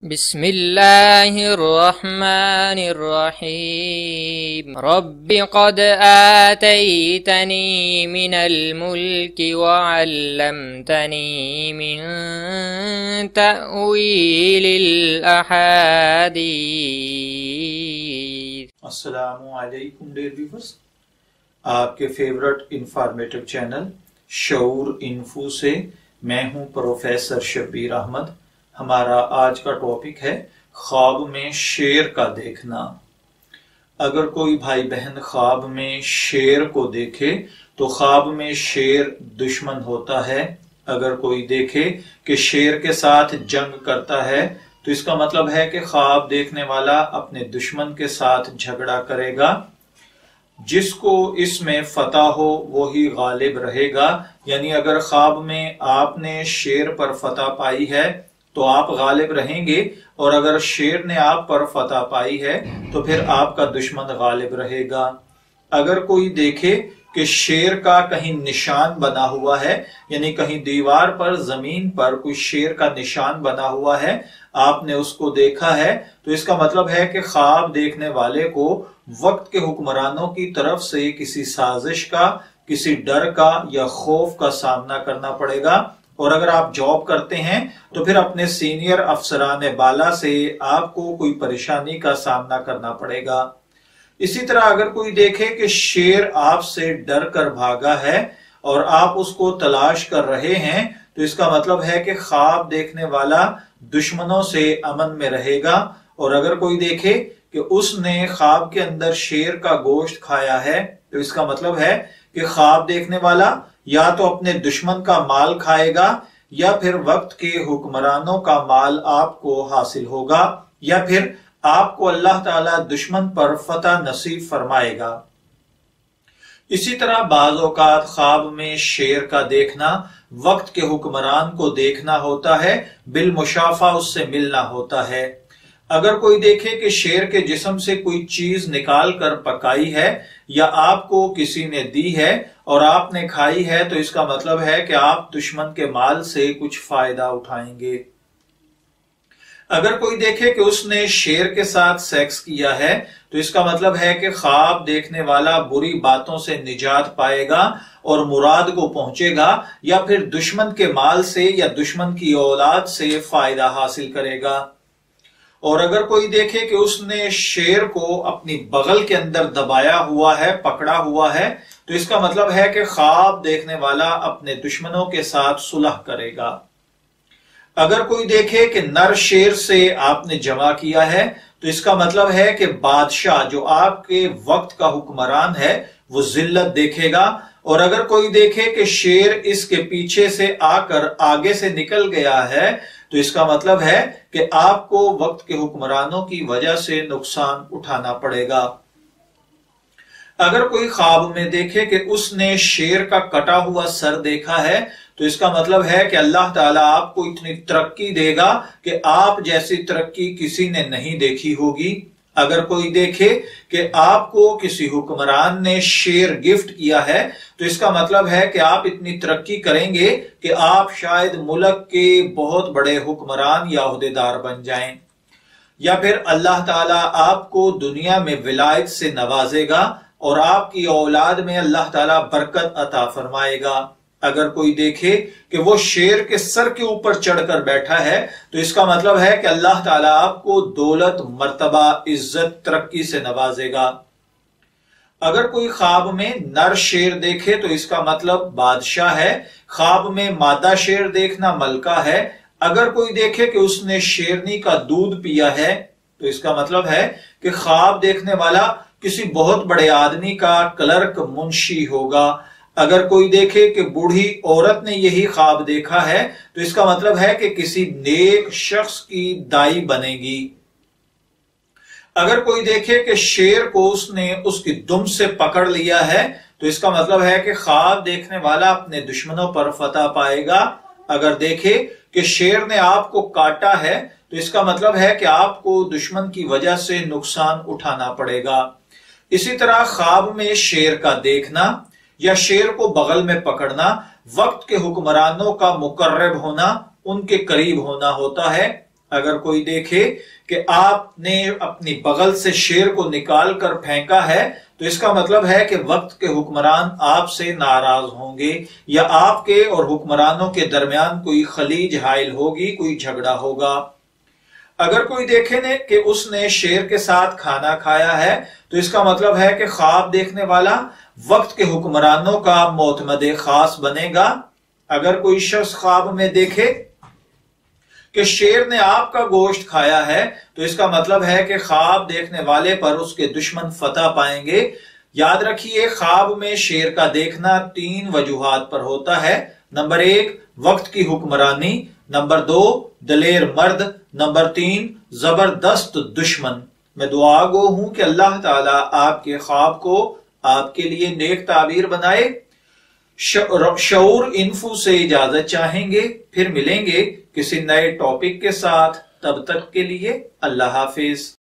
بسم اللہ الرحمن الرحیم رب قد آتیتنی من الملک وعلمتنی من تأویل الاحادیث۔ السلام علیکم ڈیئر ویورز، آپ کے فیورٹ انفارمیٹو چینل شعور انفو سے میں ہوں پروفیسر شبیر احمد۔ ہمارا آج کا ٹاپک ہے خواب میں شیر کا دیکھنا۔ اگر کوئی بھائی بہن خواب میں شیر کو دیکھے تو خواب میں شیر دشمن ہوتا ہے۔ اگر کوئی دیکھے کہ شیر کے ساتھ جنگ کرتا ہے تو اس کا مطلب ہے کہ خواب دیکھنے والا اپنے دشمن کے ساتھ جھگڑا کرے گا۔ جس کو اس میں فتح ہو وہی غالب رہے گا، یعنی اگر خواب میں آپ نے شیر پر فتح پائی ہے تو آپ غالب رہیں گے، اور اگر شیر نے آپ پر فتح پائی ہے تو پھر آپ کا دشمن غالب رہے گا۔ اگر کوئی دیکھے کہ شیر کا کہیں نشان بنا ہوا ہے، یعنی کہیں دیوار پر زمین پر کوئی شیر کا نشان بنا ہوا ہے، آپ نے اس کو دیکھا ہے، تو اس کا مطلب ہے کہ خواب دیکھنے والے کو وقت کے حکمرانوں کی طرف سے کسی سازش کا، کسی ڈر کا یا خوف کا سامنا کرنا پڑے گا۔ اور اگر آپ جاب کرتے ہیں تو پھر اپنے سینئر افسران بالا سے آپ کو کوئی پریشانی کا سامنا کرنا پڑے گا۔ اسی طرح اگر کوئی دیکھے کہ شیر آپ سے ڈر کر بھاگا ہے اور آپ اس کو تلاش کر رہے ہیں تو اس کا مطلب ہے کہ خواب دیکھنے والا دشمنوں سے امن میں رہے گا۔ اور اگر کوئی دیکھے کہ اس نے خواب کے اندر شیر کا گوشت کھایا ہے تو اس کا مطلب ہے کہ خواب دیکھنے والا یا تو اپنے دشمن کا مال کھائے گا، یا پھر وقت کے حکمرانوں کا مال آپ کو حاصل ہوگا، یا پھر آپ کو اللہ تعالی دشمن پر فتح نصیب فرمائے گا۔ اسی طرح بعض اوقات خواب میں شیر کا دیکھنا وقت کے حکمران کو دیکھنا ہوتا ہے، بالمشافہ اس سے ملنا ہوتا ہے۔ اگر کوئی دیکھے کہ شیر کے جسم سے کوئی چیز نکال کر پکائی ہے یا آپ کو کسی نے دی ہے اور آپ نے کھائی ہے تو اس کا مطلب ہے کہ آپ دشمن کے مال سے کچھ فائدہ اٹھائیں گے۔ اگر کوئی دیکھے کہ اس نے شیر کے ساتھ سیکس کیا ہے تو اس کا مطلب ہے کہ خواب دیکھنے والا بری باتوں سے نجات پائے گا اور مراد کو پہنچے گا، یا پھر دشمن کے مال سے یا دشمن کی اولاد سے فائدہ حاصل کرے گا۔ اور اگر کوئی دیکھے کہ اس نے شیر کو اپنی بغل کے اندر دبایا ہوا ہے، پکڑا ہوا ہے، تو اس کا مطلب ہے کہ خواب دیکھنے والا اپنے دشمنوں کے ساتھ صلح کرے گا۔ اگر کوئی دیکھے کہ نر شیر سے آپ نے جمع کیا ہے تو اس کا مطلب ہے کہ بادشاہ جو آپ کے وقت کا حکمران ہے وہ ذلت دیکھے گا۔ اور اگر کوئی دیکھے کہ شیر اس کے پیچھے سے آ کر آگے سے نکل گیا ہے تو اس کا مطلب ہے کہ آپ کو وقت کے حکمرانوں کی وجہ سے نقصان اٹھانا پڑے گا۔ اگر کوئی خواب میں دیکھے کہ اس نے شیر کا کٹا ہوا سر دیکھا ہے تو اس کا مطلب ہے کہ اللہ تعالیٰ آپ کو اتنی ترقی دے گا کہ آپ جیسی ترقی کسی نے نہیں دیکھی ہوگی۔ اگر کوئی دیکھے کہ آپ کو کسی حکمران نے شیر گفٹ کیا ہے تو اس کا مطلب ہے کہ آپ اتنی ترقی کریں گے کہ آپ شاید ملک کے بہت بڑے حکمران یا عہدیدار بن جائیں، یا پھر اللہ تعالیٰ آپ کو دنیا میں ولایت سے نوازے گا اور آپ کی اولاد میں اللہ تعالیٰ برکت عطا فرمائے گا۔ اگر کوئی دیکھے کہ وہ شیر کے سر کے اوپر چڑھ کر بیٹھا ہے تو اس کا مطلب ہے کہ اللہ تعالیٰ آپ کو دولت، مرتبہ، عزت، ترقی سے نوازے گا۔ اگر کوئی خواب میں نر شیر دیکھے تو اس کا مطلب بادشاہ ہے۔ خواب میں مادہ شیر دیکھنا ملکہ ہے۔ اگر کوئی دیکھے کہ اس نے شیرنی کا دودھ پیا ہے تو اس کا مطلب ہے کہ خواب دیکھنے والا کسی بہت بڑے آدمی کا کلرک، منشی ہوگا۔ اگر کوئی دیکھے کہ بوڑھی عورت نے یہی خواب دیکھا ہے تو اس کا مطلب ہے کہ کسی نیک شخص کی دائی بنے گی۔ اگر کوئی دیکھے کہ شیر کو اس نے اس کی دم سے پکڑ لیا ہے تو اس کا مطلب ہے کہ خواب دیکھنے والا اپنے دشمنوں پر فتح پائے گا۔ اگر دیکھے کہ شیر نے آپ کو کاٹا ہے تو اس کا مطلب ہے کہ آپ کو دشمن کی وجہ سے نقصان اٹھانا پڑے گا۔ اسی طرح خواب میں شیر کا دیکھنا یا شیر کو بغل میں پکڑنا وقت کے حکمرانوں کا مقرب ہونا، ان کے قریب ہونا ہوتا ہے۔ اگر کوئی دیکھے کہ آپ نے اپنی بغل سے شیر کو نکال کر پھینکا ہے تو اس کا مطلب ہے کہ وقت کے حکمران آپ سے ناراض ہوں گے یا آپ کے اور حکمرانوں کے درمیان کوئی خلیج حائل ہوگی، کوئی جھگڑا ہوگا۔ اگر کوئی دیکھے کہ اس نے شیر کے ساتھ کھانا کھایا ہے تو اس کا مطلب ہے کہ خواب دیکھنے والا وقت کے حکمرانوں کا معتمد خاص بنے گا۔ اگر کوئی شخص خواب میں دیکھے کہ شیر نے آپ کا گوشت کھایا ہے تو اس کا مطلب ہے کہ خواب دیکھنے والے پر اس کے دشمن فتح پائیں گے۔ یاد رکھیے، خواب میں شیر کا دیکھنا 3 وجوہات پر ہوتا ہے۔ نمبر 1 وقت کی حکمرانی، نمبر 2 دلیر مرد، نمبر 3 زبردست دشمن۔ میں دعا گو ہوں کہ اللہ تعالیٰ آپ کے خواب کو آپ کے لیے نیک تعبیر بنائے۔ شعور انفو سے اجازت چاہیں گے، پھر ملیں گے کسی نئے ٹاپک کے ساتھ۔ تب تک کے لیے اللہ حافظ۔